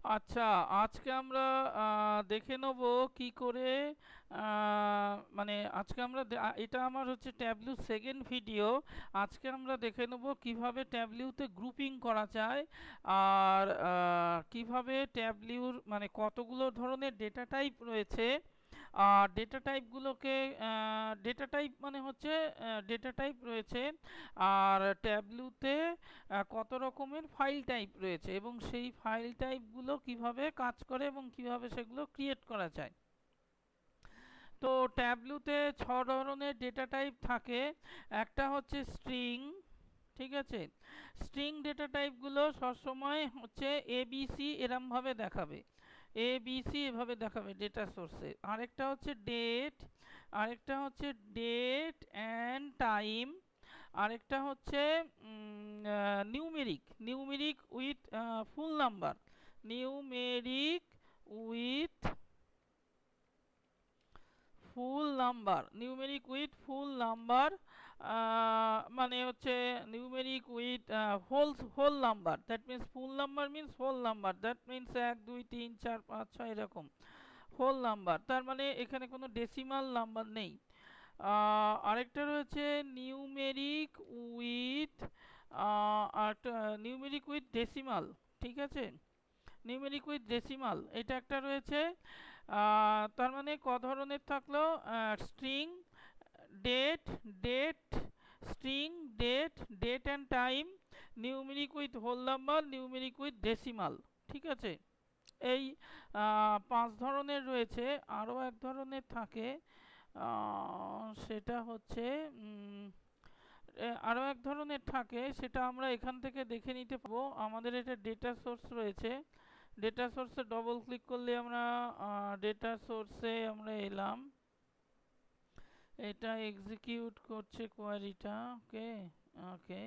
আচ্ছা, আজকে আমরা দেখে নেব কি করে মানে আজকে আমরা এটা আমার হচ্ছে ট্যাবলু সেকেন্ড ভিডিও। আজকে আমরা দেখে নেব কিভাবে ট্যাবলিউতে গ্রুপিং করা যায়, আর কিভাবে ট্যাবলিউর মানে কতগুলো ধরনের ডেটা টাইপ রয়েছে। আর ডেটা টাইপগুলোকে ডেটা টাইপ মানে হচ্ছে ডেটা টাইপ রয়েছে, আর ট্যাবলুতে কত রকমের ফাইল টাইপ রয়েছে এবং সেই ফাইল টাইপগুলো কিভাবে কাজ করে এবং কিভাবে সেগুলো ক্রিয়েট করা যায়। তো ট্যাবলুতে ছ ধরনের ডেটা টাইপ থাকে। একটা হচ্ছে স্ট্রিং, ঠিক আছে। স্ট্রিং ডেটা টাইপগুলো সবসময় হচ্ছে এবিসি এরমভাবে দেখাবে, এবিসি এভাবে দেখাবে ডেটা সোর্সে। আরেকটা হচ্ছে ডেট, আরেকটা হচ্ছে ডেট অ্যান্ড টাইম, আরেকটা হচ্ছে numeric, numeric with full number, numeric with full number, numeric with full number, মানে হচ্ছে numeric with whole number, that means full number means whole number, that means 1 2 3 4 5 6 এরকম whole number, তার মানে এখানে কোনো decimal number নেই। আরেকটা রয়েছে numeric with numeric with decimal, ঠিক আছে। নিউমেরিক উইথ ডেসিমাল এটা একটা রয়েছে। তার মানে ক ধরনের থাকলো, string, date, date, string, date, date and time, numeric with whole number, numeric with decimal, ঠিক আছে। এই পাঁচ ধরনের রয়েছে। আরও এক ধরনের থাকে, সেটা হচ্ছে আরও এক ধরনের থাকে, সেটা আমরা এখান থেকে দেখে নিতে পাবো। আমাদের এটা ডেটা সোর্স রয়েছে, ডেটা সোর্সে ডবল ক্লিক করলে আমরা ডেটা সোর্সে আমরা এলাম, এটা এক্সিকিউট করছে কোয়ারিটা। ওকে, ওকে।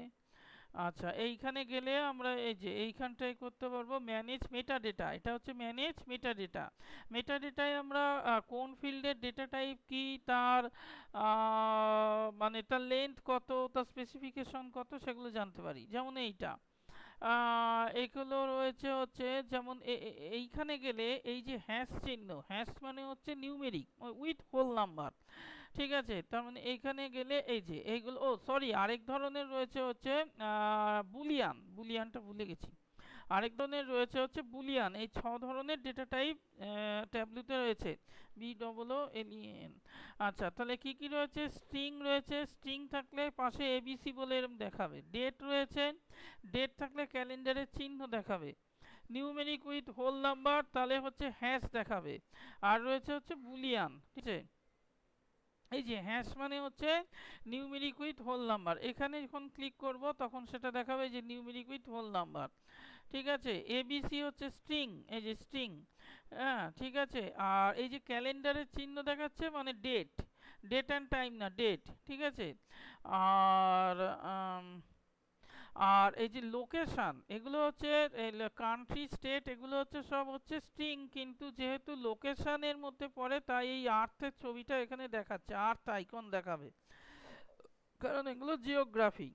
আচ্ছা, এইখানে গেলে আমরা এই যে এইখানটায় করতে পারবো ম্যানেজ মেটা ডেটা, এটা হচ্ছে ম্যানেজ মেটা ডেটা। মেটা ডেটায় আমরা কোন ফিল্ডের ডেটা টাইপ কি, তার মানে তার লেন্থ কত, তার স্পেসিফিকেশন কত, সেগুলো জানতে পারি। যেমন এইটা এগুলো রয়েছে হচ্ছে, যেমন এইখানে গেলে এই যে হ্যাশ চিহ্ন, হ্যাশ মানে হচ্ছে নিউমেরিক উইথ হোল নাম্বার, ঠিক আছে। তার মানে এইখানে গেলে এই যে এইগুলো, ও সরি, আরেক ধরনের রয়েছে হচ্ছে বুলিয়ান, বুলিয়ানটা ভুলে গেছি। আরেক ধরনের রয়েছে হচ্ছে বুলিয়ান। এই ছ ধরনের ডেটা টাইপ ট্যাবলুতে রয়েছে, BOOLEAN। আচ্ছা, তাহলে কি কি রয়েছে? স্ট্রিং রয়েছে, স্ট্রিং থাকলে পাশে এবিসি বলে এরকম দেখাবে। ডেট রয়েছে, ডেট থাকলে ক্যালেন্ডারের চিহ্ন দেখাবে। নিউমেরিক উইথ হোল নাম্বার তাহলে হচ্ছে হ্যাশ দেখাবে। আর রয়েছে হচ্ছে বুলিয়ান, ঠিক আছে। এই যে হ্যাশ মানে হচ্ছে নিউমেরিক উইথ হোল নাম্বার, এখানে যখন ক্লিক করব তখন সেটা দেখাবে যে নিউমেরিক উইথ হোল নাম্বার, ঠিক আছে। এবিসি হচ্ছে স্ট্রিং, এই যে স্ট্রিং, হ্যাঁ, ঠিক আছে। আর এই যে ক্যালেন্ডারের চিহ্ন দেখাচ্ছে মানে ডেট, ডেট অ্যান্ড টাইম না, ডেট, ঠিক আছে। আর আর এই যে লোকেশান, এগুলো হচ্ছে কান্ট্রি, স্টেট, এগুলো হচ্ছে সব হচ্ছে স্ট্রিং, কিন্তু যেহেতু লোকেশানের মধ্যে পড়ে তাই এই আর্থের ছবিটা এখানে দেখাচ্ছে, আর্থ আইকন দেখাবে, কারণ এগুলো জিওগ্রাফি।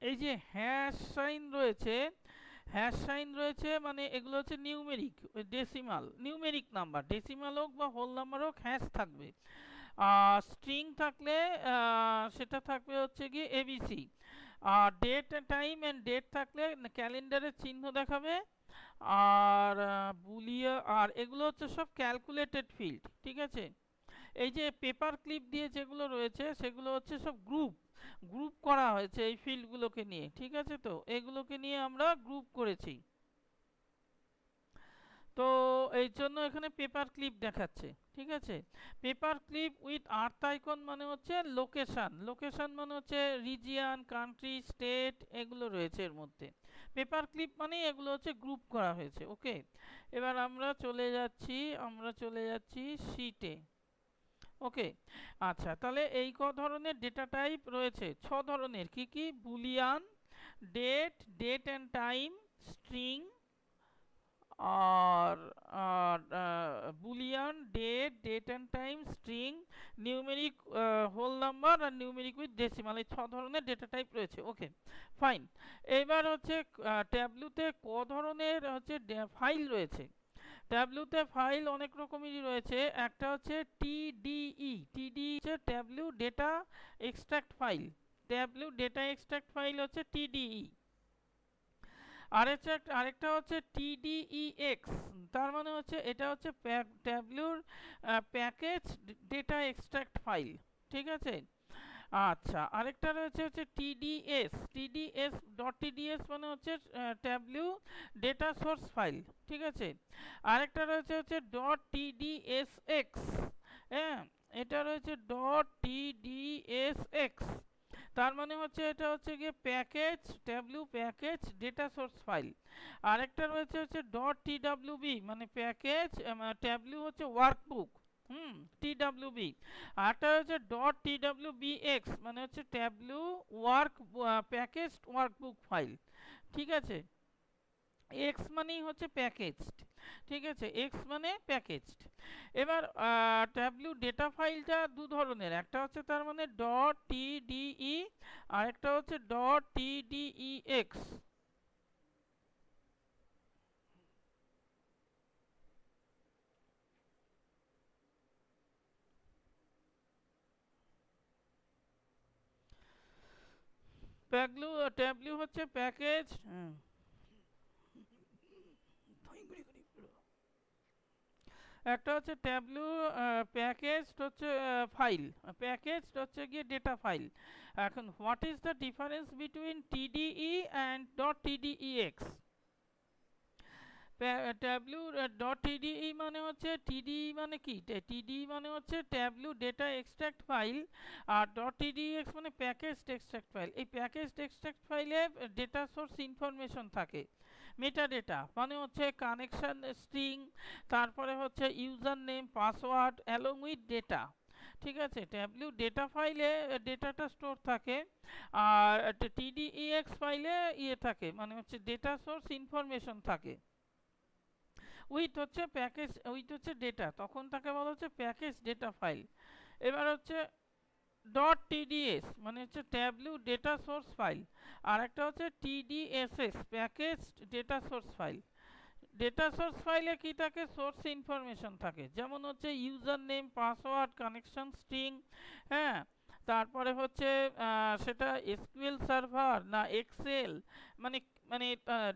এই যে হ্যাশ সাইন রয়েছে, হ্যাশ সাইন রয়েছে মানে এগুলো হচ্ছে numeric decimal, numeric number, decimal হোক বা হোল নাম্বার হোক, হ্যাশ থাকবে। স্ট্রিং থাকলে সেটা থাকবে হচ্ছে কি এবিসি। আর ডেট টাইম অ্যান্ড ডেট থাকলে ক্যালেন্ডারের চিহ্ন দেখাবে। আর বুলিয়া, আর এগুলো হচ্ছে সব ক্যালকুলেটেড ফিল্ড, ঠিক আছে। এই যে পেপার ক্লিপ দিয়ে যেগুলো রয়েছে সেগুলো হচ্ছে সব গ্রুপ, গ্রুপ করা হয়েছে এই ফিল্ডগুলোকে নিয়ে, ঠিক আছে। তো এগুলোকে নিয়ে আমরা গ্রুপ করেছি। তো এই জন্য এখানে পেপার ক্লিপ দেখাচ্ছে, ঠিক আছে। Paper clip with earth icon মানে হচ্ছে লোকেশন, লোকেশন মানে হচ্ছে রিজিয়ন, কান্ট্রি, স্টেট, এগুলো রয়েছে এর মধ্যে। পেপার ক্লিপ মানে এগুলো হচ্ছে গ্রুপ করা হয়েছে, ওকে। এবার আমরা চলে যাচ্ছি, আমরা চলে যাচ্ছি শিটে, ওকে। আচ্ছা, তাহলে এই ক ধরনের ডেটা টাইপ রয়েছে? ছ ধরনের। কি কি? Boolean, date, date and time, string, আর Boolean, date and time, string, numeric, whole number আর নিউমেরিক উইথ ডেসিমাল, এই 6 ধরনের ডেটা টাইপ রয়েছে। Okay, fine. এইবার হচ্ছে ট্যাবলুতে ক ধরনের হচ্ছে ফাইল রয়েছে। ট্যাবলুতে ফাইল অনেক রকমেরই রয়েছে। একটা হচ্ছে টিডিই, টিডি হচ্ছে Tableau data extract file. Tableau data extract file হচ্ছে টিডিই। আরেকটা হচ্ছে টিডিইএক্স, তার মানে হচ্ছে এটা হচ্ছে ট্যাবলুর প্যাকেজ ডেটা এক্সট্রাক্ট ফাইল। ঠিক আছে। আচ্ছা, আরেকটা রয়েছে হচ্ছে টিডিএস, টিডিএস মানে হচ্ছে ট্যাবলু ডেটা সোর্স ফাইল। ঠিক আছে। আরেকটা রয়েছে হচ্ছে ডট টিডিএসএক্স। হ্যাঁ, এটা রয়েছে ডট টিডিএসএক্স, তার মানে হচ্ছে এটা হচ্ছে গিয়ে package, tableau package data source file. আরেকটা রয়েছে হচ্ছে ডট টিডাব্লিউবি, মানে প্যাকেজ ট্যাবলু হচ্ছে ওয়ার্কবুক, টিডাব্লিউবি। আরেকটা হচ্ছে ডট টিডাব্লিউবিএক্স, মানে হচ্ছে tableau work package workbook file. ঠিক আছে। এক্স মানেই হচ্ছে প্যাকেজড। ঠিক আছে, এক্স মানে প্যাকেজড। এবার ট্যাবলু ডেটা ফাইলটা দু ধরনের, একটা হচ্ছে তার মানে ডট টিডিই, আর একটা হচ্ছে ডট টিডিইএক্স। ট্যাবলু হচ্ছে প্যাকেজ, একটা হচ্ছে ট্যাবলু প্যাকেজ হচ্ছে ফাইল, প্যাকেজ হচ্ছে গিয়ে ডেটা ফাইল। এখন what is the difference between TDE and dot TDEX? Tableau dot TDE মানে হচ্ছে, টিডিই মানে কি, টিডিই মানে হচ্ছে ট্যাবলু ডেটা এক্সট্রাক্ট ফাইল, আর ডট টিডিএক্স মানে প্যাকেজ এক্সট্রাক্ট ফাইল। এই প্যাকেজ এক্সট্রাক্ট ফাইলে ডেটা সোর্স ইনফরমেশন থাকে, মেটা ডেটা মানে হচ্ছে কানেকশন স্ট্রিং, তারপরে হচ্ছে user name, password along with data. ঠিক আছে, ট্যাবলু ডেটা ফাইলে ডেটাটা স্টোর থাকে, আর টিডিইএক্স ফাইলে ইয়ে থাকে, মানে হচ্ছে ডেটা সোর্স ইনফরমেশন থাকে উইথ হচ্ছে প্যাকেজ, উইথ হচ্ছে ডেটা, তখন তাকে বলা হচ্ছে প্যাকেজ ডেটা ফাইল। এবার হচ্ছে ডট টিডিএস মানে হচ্ছে ট্যাবলু ডেটা সোর্স ফাইল, আর একটা হচ্ছে TDSS package data source file. Data source ফাইলে কি থাকে, সোর্স ইনফরমেশন থাকে, যেমন হচ্ছে user name, password, connection string. হ্যাঁ, তারপরে হচ্ছে সেটা এসকিউএল সার্ভার না এক্সেল, মানে মানে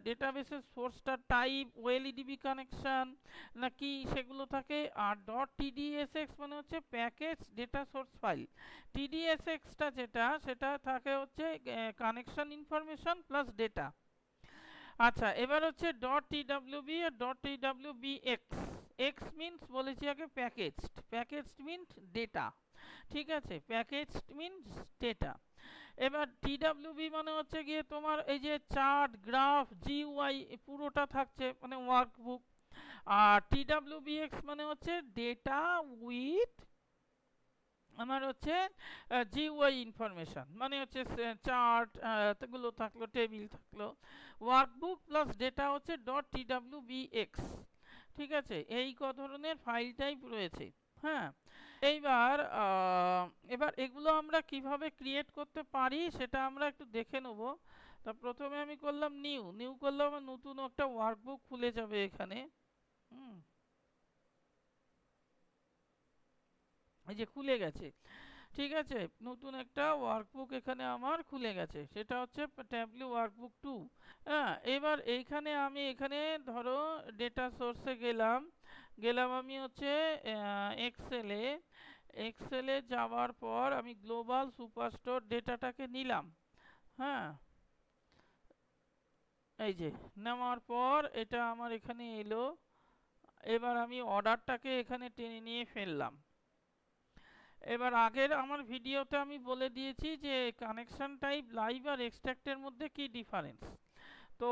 ডেটাবেসের সোর্সটা টাইপ, ওএলইডিবি কানেকশন নাকি সেগুলো থাকে। আর ডট টিডিএসএক্স মানে হচ্ছে প্যাকেজ ডেটা সোর্স ফাইল। টিডিএসএক্সটা যেটা, সেটা থাকে হচ্ছে কানেকশন ইনফরমেশন প্লাস ডেটা। আচ্ছা, এবার হচ্ছে ডট টিডাব্লিউবি আর ডট টিডাব্লিউবিএক্স। এক্স মিনস বলেছি আগে প্যাকেজড, প্যাকেজড মিনস ডেটা। ঠিক আছে, প্যাকেজড মিনস ডেটা। এবার টিডাব্লিউবি মানে হচ্ছে গিয়ে তোমার এই যে চার্ট, গ্রাফ, জিইউআই পুরোটা থাকছে, মানে ওয়ার্কবুক। আর টিডাব্লিউবিএক্স মানে হচ্ছে ডেটা উইথ আমার হচ্ছে জিইউআই ইনফরমেশন, মানে হচ্ছে চার্ট গুলো থাকলো, টেবিল থাকলো, ওয়ার্কবুক প্লাস ডেটা হচ্ছে ডট টিডাব্লিউবিএক্স। ঠিক আছে, এই ক ধরনের ফাইল টাইপ রয়েছে। হ্যাঁ, এইবার এবার এগুলো আমরা কিভাবে ক্রিয়েট করতে পারি সেটা আমরা একটু দেখে নেব। তা প্রথমে আমি করলাম নিউ করলাম, আমার নতুন একটা ওয়ার্কবুক খুলে যাবে এখানে। হুম, এই যে খুলে গেছে। ঠিক আছে, নতুন একটা ওয়ার্কবুক এখানে আমার খুলে গেছে, সেটা হচ্ছে ট্যাবলু ওয়ার্কবুক 2। হ্যাঁ, এবার এইখানে আমি এখানে ধরো ডেটা সোর্সে গেলাম, আমি হচ্ছে এক্সেলে। এক্সেলে যাওয়ার পর আমি গ্লোবাল সুপারস্টোর ডেটাটাকে নিলাম। হ্যাঁ, এই যে নেওয়ার পর এটা আমার এখানে এলো। এবার আমি অর্ডারটাকে এখানে টেনে নিয়ে ফেললাম। এবার আগের আমার ভিডিওতে আমি বলে দিয়েছি যে কানেকশন টাইপ লাইভ আর এক্সট্রাক্টের মধ্যে কি ডিফারেন্স। তো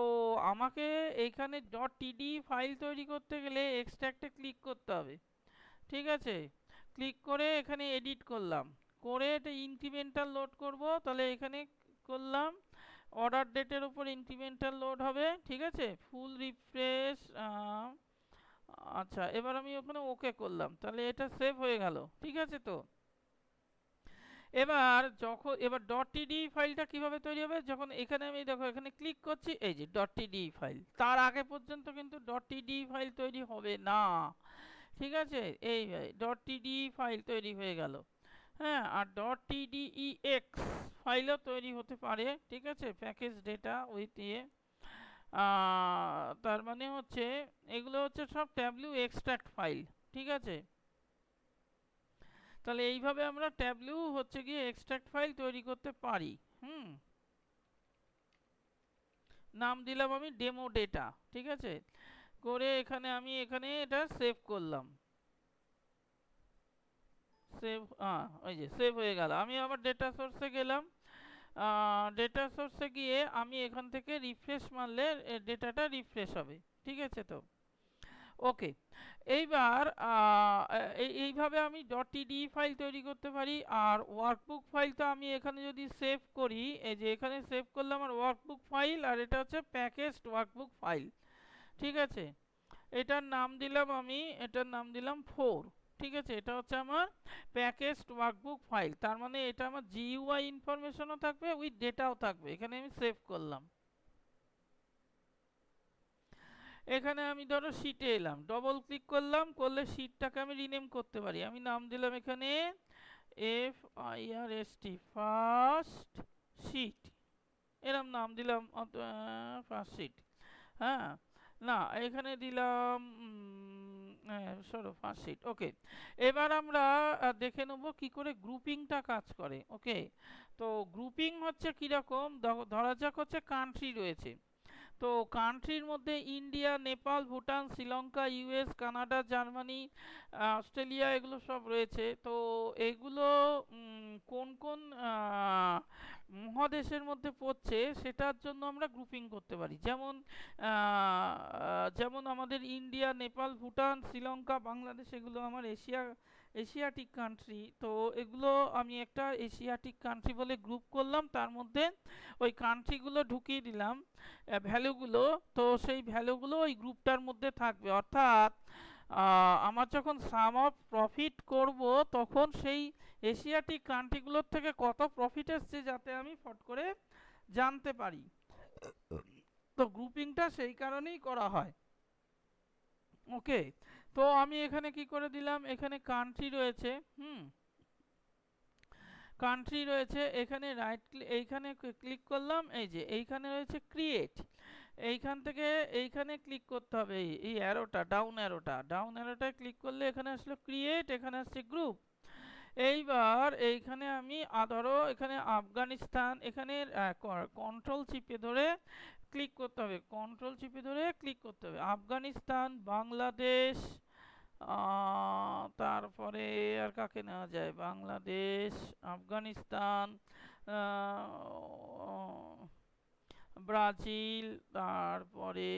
আমাকে এইখানে ডট টিডি ফাইল তৈরি করতে গেলে এক্সট্রাক্টে ক্লিক করতে হবে। ঠিক আছে, ক্লিক করে এখানে এডিট করলাম, করে এটা ইনক্রিমেন্টাল লোড করব, তাহলে এখানে করলাম অর্ডার ডেটের উপর ইনক্রিমেন্টাল লোড হবে, ঠিক আছে। ফুল রিফ্রেশ, আচ্ছা এবার আমি ওখানে ওকে করলাম, তাহলে এটা সেভ হয়ে গেল, ঠিক আছে। তো এবার ডট টিডি ফাইলটা কিভাবে তৈরি হবে, যখন এখানে আমি দেখো এখানে ক্লিক করছি, এই যে ডট টিডি ফাইল, তার আগে পর্যন্ত কিন্তু ডট টিডি ফাইল তৈরি হবে না, ঠিক আছে। এই ডট টিডি ফাইল তৈরি হয়ে গেল, হ্যাঁ। আর ডট টিডিইএক্স ফাইলও তৈরি হতে পারে, ঠিক আছে, প্যাকেজ ডেটা উইথ ইয়ে। তার মানে হচ্ছে এগুলো হচ্ছে সব ট্যাবলু এক্সট্রাক্ট ফাইল, ঠিক আছে। তাহলে এইভাবে আমরা ট্যাবলু হচ্ছে গিয়ে এক্সট্রাক্ট ফাইল তৈরি করতে পারি। নাম দিলাম আমি ডেমো ডেটা, ঠিক আছে, করে আমি এখানে এটা সেভ করলাম। সেভ, ওই যে সেভ হয়ে গেল। আমি আবার ডেটা সোর্সে গেলাম, ডেটা সোর্সে গিয়ে আমি এখান থেকে রিফ্রেশ মারলে ডেটাটা রিফ্রেশ হবে, ঠিক আছে। তো ওকে, এইবার এইভাবে আমি ডট টিডি ফাইল তৈরি করতে পারি। আর ওয়ার্কবুক ফাইলটা আমি এখানে যদি সেভ করি, এই যে এখানে সেভ করলাম আমার ওয়ার্কবুক ফাইল, আর এটা হচ্ছে প্যাকেজড ওয়ার্কবুক ফাইল, ঠিক আছে। এটার নাম দিলাম 4, ঠিক আছে। এটা হচ্ছে আমার প্যাকেজড ওয়ার্কবুক ফাইল, তার মানে এটা আমার জিইউআই ইনফরমেশনও থাকবে, উইথ ডেটাও থাকবে। এখানে আমি সেভ করলাম। এখানে আমি ধরো শিটে এলাম, ডবল ক্লিক করলাম, করলে শিটটাকে আমি রিনেম করতে পারি। আমি নাম দিলাম এখানে FIRST, ফার্স্ট শিট, এরম নাম দিলাম, ফার্স্ট শিট, হ্যাঁ। না, এখানে দিলাম ফার্স্ট শিট, ওকে। এবার আমরা দেখে নেব কি করে গ্রুপিংটা কাজ করে, ওকে। তো গ্রুপিং হচ্ছে কীরকম, ধরা যাক হচ্ছে কান্ট্রি রয়েছে, তো কান্ট্রির মধ্যে India, Nepal, Bhutan, Sri Lanka, US, Canada, Germany, Australia, এগুলো সব রয়েছে। তো এগুলো কোন কোন মহাদেশের মধ্যে পড়ছে সেটার জন্য আমরা গ্রুপিং করতে পারি। যেমন আমাদের ইন্ডিয়া, নেপাল, ভুটান, শ্রীলঙ্কা, বাংলাদেশ, এগুলো আমার এশিয়াটিক কান্ট্রি। তো এগুলো আমি একটা এশিয়াটিক কান্ট্রি বলে গ্রুপ করলাম, তার মধ্যে ওই কান্ট্রিগুলো ঢুকিয়ে দিলাম ভ্যালুগুলো। তো সেই ভ্যালুগুলো ওই গ্রুপটার মধ্যে থাকবে, অর্থাৎ আমার যখন সাম অফ প্রফিট করব তখন সেই এশিয়াটিক কান্ট্রিগুলোর থেকে কত প্রফিট এসছে যাতে আমি ফট করে জানতে পারি। তো গ্রুপিংটা সেই কারণেই করা হয়, ওকে। তো আমি এখানে কি করে দিলাম, এখানে কান্ট্রি রয়েছে, কান্ট্রি রয়েছে, এখানে এইখানে ক্লিক করলাম, এই যে এইখানে রয়েছে ক্রিয়েট, এইখান থেকে এইখানে ক্লিক করতে হবে, এই অ্যারোটা, ডাউন অ্যারোটা ক্লিক করলে এখানে আসলো ক্রিয়েট, এখানে আসছে গ্রুপ। এইবার এইখানে আমি ধরো এখানে আফগানিস্তান, এখানে কন্ট্রোল চিপে ধরে ক্লিক করতে হবে, আফগানিস্তান, বাংলাদেশ, তারপরে আর কাকে নেওয়া যায়, বাংলাদেশ, আফগানিস্তান, ব্রাজিল, তারপরে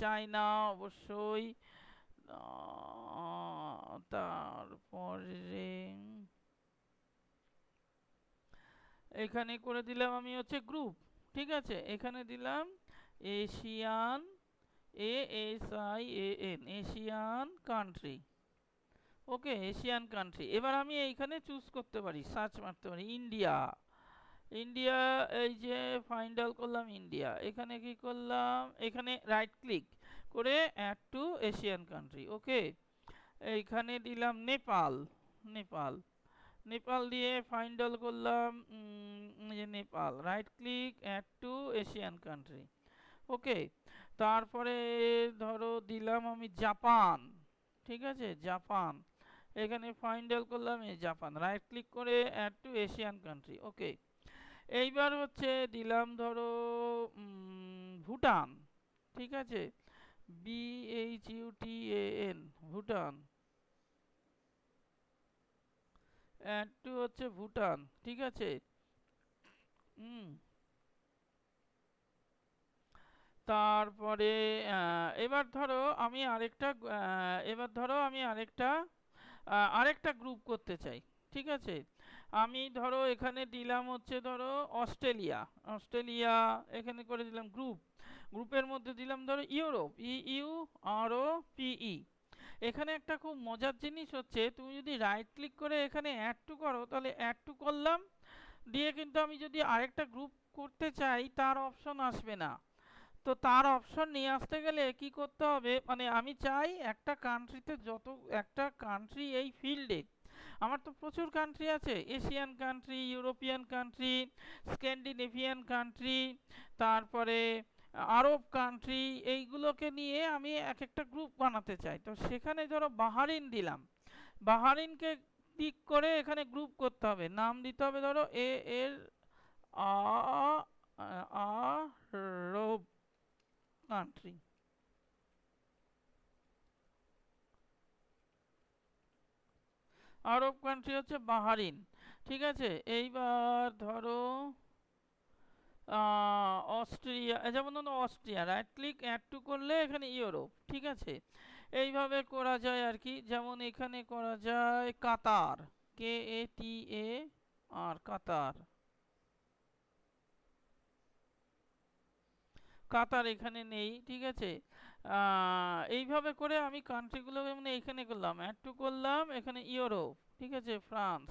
চায়না অবশ্যই, তারপরে এখানে করে দিলাম আমি হচ্ছে গ্রুপ, ঠিক আছে। এখানে দিলাম এশিয়ান, ASIAN, এশিয়ান কান্ট্রি, ওকে, এশিয়ান কান্ট্রি। এবার আমি এইখানে চুজ করতে পারি, সার্চ মারতে পারি ইন্ডিয়া, এই যে ফাইন্ড অল করলাম ইন্ডিয়া, এখানে কি করলাম, এখানে রাইট ক্লিক করে add to Asian country, okay. এইখানে দিলাম নেপাল দিয়ে ফাইন্ড অল করলাম, যে Nepal, right click add to Asian country, okay. তারপরে ধরো দিলাম আমি জাপান, ঠিক আছে, জাপান, এখানে ফাইন্ড অল করলাম এই জাপান, রাইট ক্লিক করে অ্যাড টু এশিয়ান কান্ট্রি, ওকে। এইবার হচ্ছে দিলাম ধরো ভুটান, ঠিক আছে, BHUTAN, ভুটান, অ্যাড টু হচ্ছে ভুটান, ঠিক আছে। তারপরে এবার ধরো আমি আরেকটা গ্রুপ করতে চাই, ঠিক আছে। আমি ধরো এখানে দিলাম হচ্ছে ধরো অস্ট্রেলিয়া, অস্ট্রেলিয়া এখানে করে দিলাম গ্রুপ, গ্রুপের মধ্যে দিলাম ধরো ইউরোপ, EUROPE। এখানে একটা খুব মজার জিনিস হচ্ছে, তুমি যদি রাইট ক্লিক করে এখানে অ্যাড টু করো, তাহলে অ্যাড টু করলাম, দিয়ে কিন্তু আমি যদি আরেকটা গ্রুপ করতে চাই তার অপশন আসবে না। তো তার অপশন নিয়ে আসতে গেলে কি করতে হবে, মানে আমি চাই একটা কান্ট্রিতে যত, একটা কান্ট্রি এই ফিল্ডে, আমার তো প্রচুর কান্ট্রি আছে, Asian country, European country, Scandinavian country, তারপরে আরব কান্ট্রি, এইগুলোকে নিয়ে আমি এক একটা গ্রুপ বানাতে চাই। তো সেখানে ধরো বাহারিন দিলাম, বাহারিনকে ক্লিক করে এখানে গ্রুপ করতে হবে, নাম দিতে হবে ধরো এর আরব কান্ট্রি, আরব কান্ট্রি হচ্ছে বাহারিন। ঠিক আছে, এইবার ধরো অস্ট্রিয়া, যেমন ধরো Austria, right click add to করলে এখানে ইউরোপ। ঠিক আছে, এইভাবে করা যায় আর কি। যেমন এখানে করা যায় কাতার, KATAR, কাতার, কাতার এখানে নেই। ঠিক আছে, এইভাবে করে আমি কান্ট্রিগুলো মানে এখানে করলাম, অ্যাড টু করলাম, এখানে ইউরোপ। ঠিক আছে, ফ্রান্স,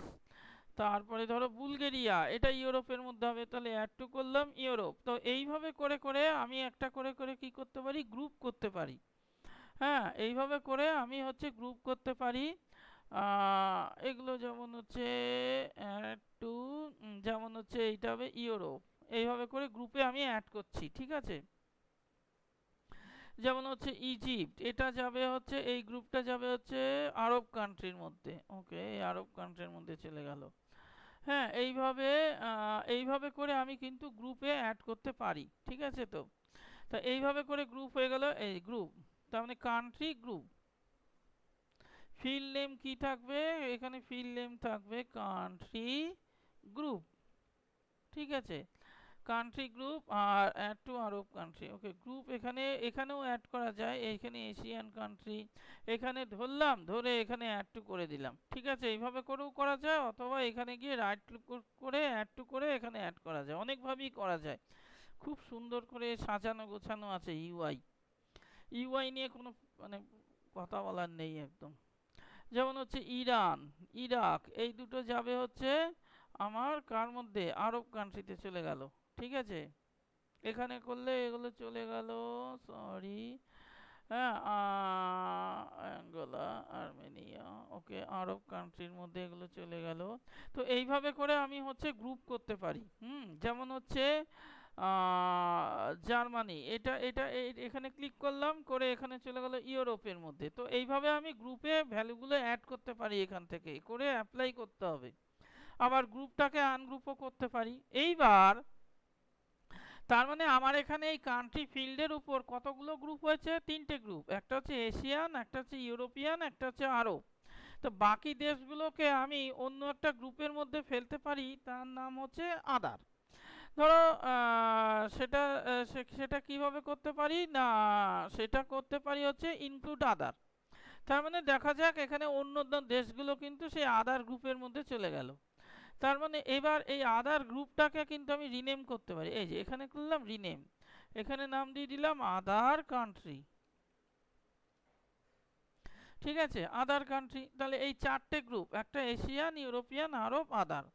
তারপরে ধরো বুলগেরিয়া, এটা ইউরোপের মধ্যে হবে, তাহলে অ্যাড টু করলাম ইউরোপ। তো এইভাবে করে করে আমি একটা করে করে কি করতে পারি, গ্রুপ করতে পারি। হ্যাঁ, এইভাবে করে আমি হচ্ছে গ্রুপ করতে পারি। এগুলো যেমন হচ্ছে অ্যাড টু, যেমন হচ্ছে এইটা হবে ইউরোপ, এইভাবে করে গ্রুপে আমি অ্যাড করছি। ঠিক আছে, যেমন হচ্ছে ইজিপ্ট, এটা যাবে হচ্ছে, এই গ্রুপটা যাবে হচ্ছে আরব কান্ট্রির মধ্যে। ওকে, এই আরব কান্ট্রির মধ্যে চলে গেল। হ্যাঁ, এইভাবে এইভাবে করে আমি কিন্তু গ্রুপে অ্যাড করতে পারি। ঠিক আছে, তো তা এইভাবে করে গ্রুপ হয়ে গেল, এই গ্রুপ, তার মানে কান্ট্রি গ্রুপ। ফিল্ড নেম কি থাকবে, এখানে ফিল্ড নেম থাকবে কান্ট্রি গ্রুপ। ঠিক আছে, কান্ট্রি গ্রুপ আর add to Arab country. Okay, group এখানে, এখানেও অ্যাড করা যায়, এইখানে এশিয়ান কান্ট্রি, এখানে ধরলাম, ধরে এখানে অ্যাড টু করে দিলাম। ঠিক আছে, এইভাবে করেও করা যায়, অথবা এখানে গিয়ে রাইট ক্লিক করে অ্যাড টু করে এখানে অ্যাড করা যায়, অনেকভাবেই করা যায়। খুব সুন্দর করে সাজানো গোছানো আছে ইউআই। ইউআই নিয়ে কোনো মানে কথা বলার নেই একদম। যেমন হচ্ছে ইরান, ইরাক, এই দুটো যাবে হচ্ছে আমার কার মধ্যে, আরব কান্ট্রিতে চলে গেল। ঠিক আছে, এখানে করলে এগুলো চলে গেল, সরি, হ্যাঁ, অ্যাঙ্গোলা, আর্মেনিয়া, ওকে, আরব কান্ট্রির মধ্যে এগুলো চলে গেল। তো এইভাবে করে আমি হচ্ছে গ্রুপ করতে পারি। যেমন হচ্ছে জার্মানি, এটা এটা এখানে ক্লিক করলাম, করে এখানে চলে গেল ইউরোপের মধ্যে। তো এইভাবে আমি গ্রুপে ভ্যালুগুলো অ্যাড করতে পারি, এখান থেকে করে অ্যাপ্লাই করতে হবে। আবার গ্রুপটাকে আনগ্রুপও করতে পারি। এইবার তার মানে আমার এখানে এই কান্ট্রি ফিল্ডের উপর কতগুলো গ্রুপ হয়েছে, তিনটে গ্রুপ, একটা হচ্ছে এশিয়ান, একটা হচ্ছে ইউরোপিয়ান, একটা হচ্ছে আরব। তো বাকি দেশগুলোকে আমি অন্য একটা গ্রুপের মধ্যে ফেলতে পারি, তার নাম হচ্ছে আদার। ধরো সেটা সেটা কিভাবে করতে পারি না, সেটা করতে পারি হচ্ছে ইনক্লুড আদার। তার মানে দেখা যাক এখানে অন্য দেশগুলো কিন্তু সেই আদার গ্রুপের মধ্যে চলে গেল। তার মানে এবার এই আদার গ্রুপটাকে কিন্তু আমি রিনেম করতে পারি। এই যে এখানে করলাম রিনেম, এখানে নাম দিয়ে দিলাম আদার কান্ট্রি। ঠিক আছে, আদার কান্ট্রি, তাহলে এই চারটে গ্রুপ, একটা এশিয়ান, ইউরোপিয়ান, আরব, আদার।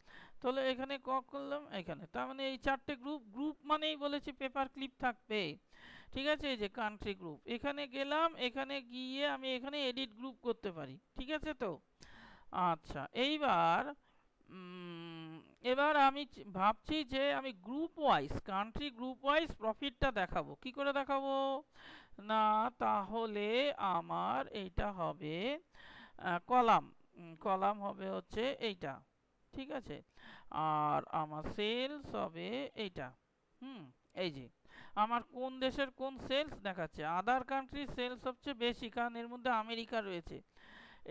তাহলে এখানে করলাম এখানে, তার মানে এই চারটে গ্রুপ, গ্রুপ মানেই বলেছি পেপার ক্লিপ থাকবে। ঠিক আছে, এই যে কান্ট্রি গ্রুপ, এখানে গেলাম, এখানে গিয়ে আমি এখানে এডিট গ্রুপ করতে পারি। ঠিক আছে, তো আচ্ছা, এইবার এবার আমি ভাবছি যে আমি group wise, country group wise প্রফিটটা দেখাবো। কি করে দেখাবো না, তাহলে আমার এইটা হবে কলাম, কলাম হবে হচ্ছে এইটা। ঠিক আছে, আর আমার সেলস হবে এইটা। হুম, এই যে আমার কোন দেশের কোন সেলস দেখাচ্ছে, আদার কান্ট্রি সেলস সবচেয়ে বেশি, কারণ এর মধ্যে আমেরিকা রয়েছে।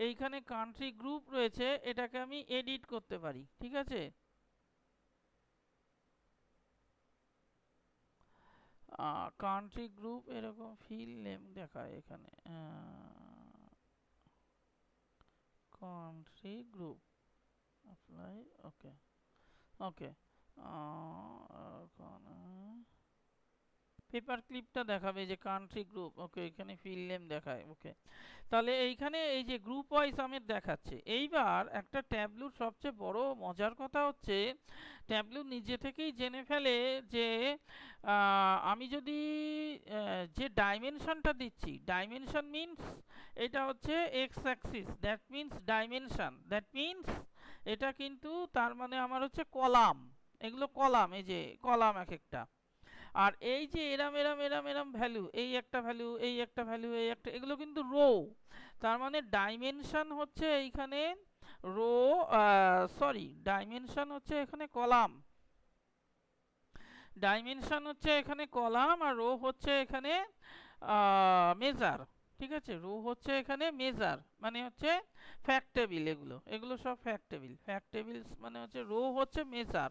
এইখানে কান্ট্রি গ্রুপ রয়েছে, এটাকে আমি এডিট করতে পারি। ঠিক আছে, কান্ট্রি গ্রুপ এরকম ফিল নেম দেখায় এখানে, কান্ট্রি গ্রুপ, অ্যাপ্লাই, ওকে ওকে। পেপার ক্লিপটা দেখাবে যে কান্ট্রি গ্রুপ, ওকে এখানে ফিল নেম দেখায়, ওকে। তাহলে এইখানে এই যে গ্রুপ ওয়াইজ আমের দেখাচ্ছে। এইবার একটা ট্যাবলুর সবচেয়ে বড় মজার কথা হচ্ছে ট্যাবলু নিজে থেকেই জেনে ফেলে যে আমি যদি যে ডাইমেনশনটা দিচ্ছি, ডাইমেনশন মিনস এটা হচ্ছে x Axis, that means dimension, that means এটা কিন্তু তার মানে আমার হচ্ছে কলাম, এগুলো কলাম, এই যে কলাম এক একটা। আর এই যে এরাম এরাম এরাম এরাম ভ্যালু, এই একটা ভ্যালু, এই একটা ভ্যালু, এই একটা, এগুলো কিন্তু রো। তার মানে ডাইমেনশন হচ্ছে এইখানে রো, সরি ডাইমেনশন হচ্ছে এখানে কলাম, ডাইমেনশন হচ্ছে এখানে কলাম, আর রো হচ্ছে এখানে মেজার। ঠিক আছে, রো হচ্ছে এখানে মেজার, মানে হচ্ছে ফ্যাক্ট টেবিল, এগুলো এগুলো সব ফ্যাক্ট টেবিল, ফ্যাক্ট টেবিলস মানে হচ্ছে রো হচ্ছে মেজার,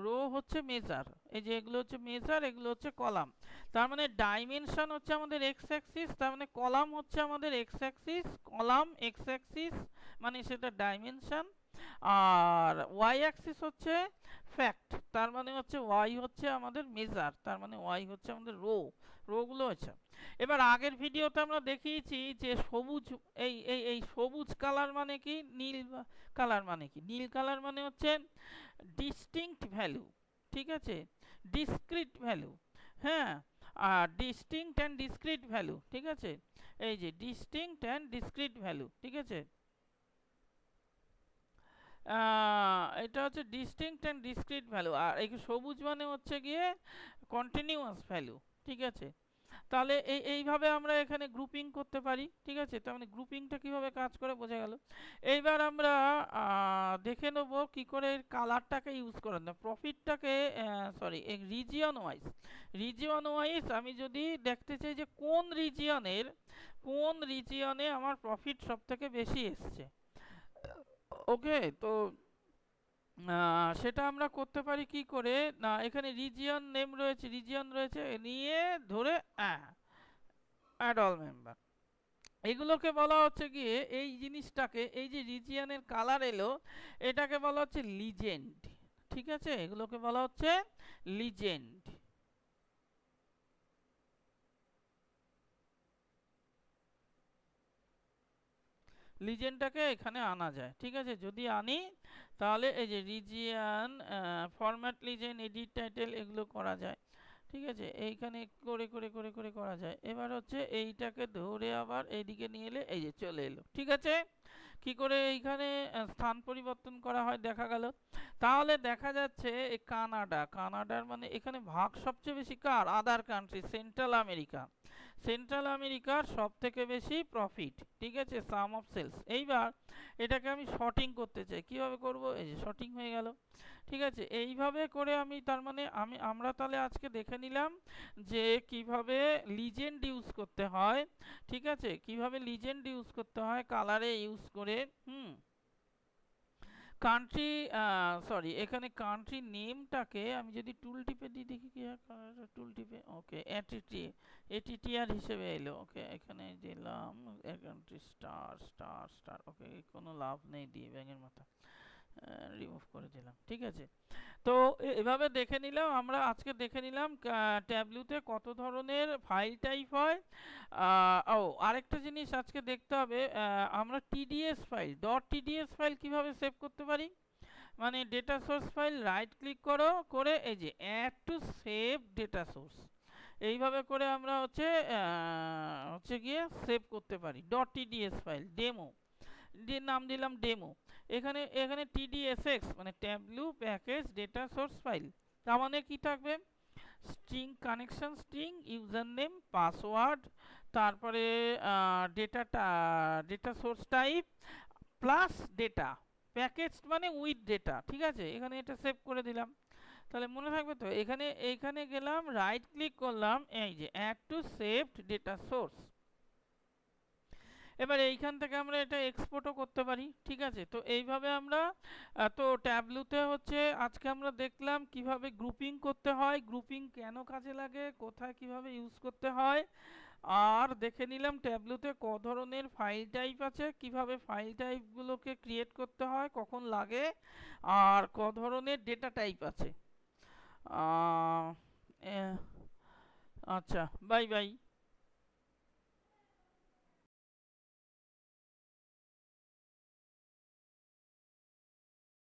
রো হচ্ছে মেজার, এই যে এগুলো হচ্ছে মেজার, এগুলো হচ্ছে কলাম। তার মানে ডাইমেনশন হচ্ছে আমাদের এক্স অ্যাক্সিস, তার মানে কলাম হচ্ছে আমাদের x Axis, column x Axis মানে সেটা ডাইমেনশন। আর ওয়াই অ্যাক্সিস হচ্ছে ফ্যাক্ট, তার মানে হচ্ছে ওয়াই হচ্ছে আমাদের মেজার, তার মানে ওয়াই হচ্ছে আমাদের রো, রোগুলো হচ্ছে। এবার আগের ভিডিওতে আমরা দেখিয়েছি যে সবুজ, এই এই এই সবুজ কালার মানে কি, নীল কালার মানে কি, নীল কালার মানে হচ্ছে ডিস্টিংক্ট ভ্যালু, ঠিক আছে, ডিসক্রিট ভ্যালু, হ্যাঁ, আর ডিস্টিংক্ট অ্যান্ড ডিসক্রিট ভ্যালু, ঠিক আছে, এই যে ডিস্টিংক্ট অ্যান্ড ডিসক্রিট ভ্যালু, ঠিক আছে, এটা হচ্ছে ডিস্টিংক্ট অ্যান্ড ডিসক্রিট ভ্যালু। আর এই সবুজ মানে হচ্ছে গিয়ে কন্টিনিউয়াস ভ্যালু, ঠিক আছে। তাহলে এইভাবে আমরা এখানে গ্রুপিং করতে পারি, ঠিক আছে। তার মানে গ্রুপিংটা কিভাবে কাজ করে বোঝা গেল। এইবার আমরা দেখে নেব কি করে কালারটাকে ইউজ করেন না, প্রফিটটাকে, sorry region wise, region wise আমি যদি দেখতে চাই যে কোন রিজিয়নে আমার প্রফিট সব থেকে বেশি এসছে, ওকে, তো সেটা আমরা করতে পারি কি করে না, এখানে রিজিয়ন নেম রয়েছে, রিজিয়ন রয়েছে, নিয়ে ধরে অ্যাড অল মেম্বার, এগুলোকে বলা হচ্ছে গিয়ে এই জিনিসটাকে, এই যে রিজিয়নের কালার এলো এটাকে বলা হচ্ছে লিজেন্ড, ঠিক আছে, এগুলোকে বলা হচ্ছে লিজেন্ড। লিজেন্ডটাকে এখানে আনা যায়, ঠিক আছে, যদি আনি তাহলে এই যে region, format legend, edit title, এগুলো করা যায়, ঠিক আছে, এইখানে করে করে করে করে করা যায়। এবার হচ্ছে এইটাকে ধরে আবার এইদিকে নিয়ে এলে এই যে চলে এলো, ঠিক আছে। কি করে এইখানে স্থান পরিবর্তন করা হয় দেখা গেল। তাহলে দেখা যাচ্ছে এই কানাডার মানে এখানে ভাগ সবচেয়ে বেশি কার, other country, central America, central আমেরিকার সব থেকে বেশি প্রফিট, ঠিক আছে, সাম অফ সেলস। এইবার এটাকে আমি শর্টিং করতে চাই, কিভাবে করব, এই যে শর্টিং হয়ে গেল, ঠিক আছে। এইভাবে করে আমি তার মানে আমরা তাহলে আজকে দেখে নিলাম যে কিভাবে লিজেন্ড ইউজ করতে হয়, ঠিক আছে, কিভাবে লিজেন্ড ইউজ করতে হয় কালারে ইউজ করে, কান্ট্রি, সরি এখানে কান্ট্রি নেমটাকে আমি যদি টুল টিপে দিই দেখি কি হয়, টুল টিপে, ওকে, এটিটিআর হিসেবে এলো, ওকে, এখানে দিলাম কান্ট্রি স্টার স্টার স্টার, ওকে, কোনো লাভ নেই দিয়ে ব্যাঙের মাথা, রিমুভ করে দিলাম, ঠিক আছে। তো এভাবে দেখে নিলাম আমরা, আজকে দেখে নিলাম ট্যাবলুতে কত ধরনের ফাইল টাইপ হয়। ও আরেকটা জিনিস আজকে দেখতে হবে, আমরা TDS file, dot TDS file কিভাবে সেভ করতে পারি, মানে data source file right click করো, করে এই যে add to save data source, এইভাবে করে আমরা হচ্ছে গিয়ে সেভ করতে পারি ডট টিডিএস ফাইল, ডেমো দিয়ে নাম দিলাম ডেমো। এখানে এখানে টিডিএসএক্স মানে Tableau package data source file, তার মানে কি থাকবে, string connection string, user name, password, তারপরে data source type plus data, package মানে উইথ ডেটা, ঠিক আছে, এখানে এটা সেভ করে দিলাম। তাহলে মনে থাকবে তো, এইখানে গেলাম, রাইট ক্লিক করলাম, এই যে add to saved data source, এবার এইখান থেকে আমরা এটা এক্সপোর্টও করতে পারি, ঠিক আছে। তো এইভাবে আমরা তো ট্যাবলুতে হচ্ছে আজকে আমরা দেখলাম কিভাবে গ্রুপিং করতে হয়, গ্রুপিং কেন কাজে লাগে, কোথায় কিভাবে ইউজ করতে হয়, আর দেখে নিলাম ট্যাবলুতে ক ধরনের ফাইল টাইপ আছে, কিভাবে ফাইল টাইপগুলোকে ক্রিয়েট করতে হয়, কখন লাগে, আর ক ধরনের ডেটা টাইপ আছে। আহ, এ, আচ্ছা, বাই বাই।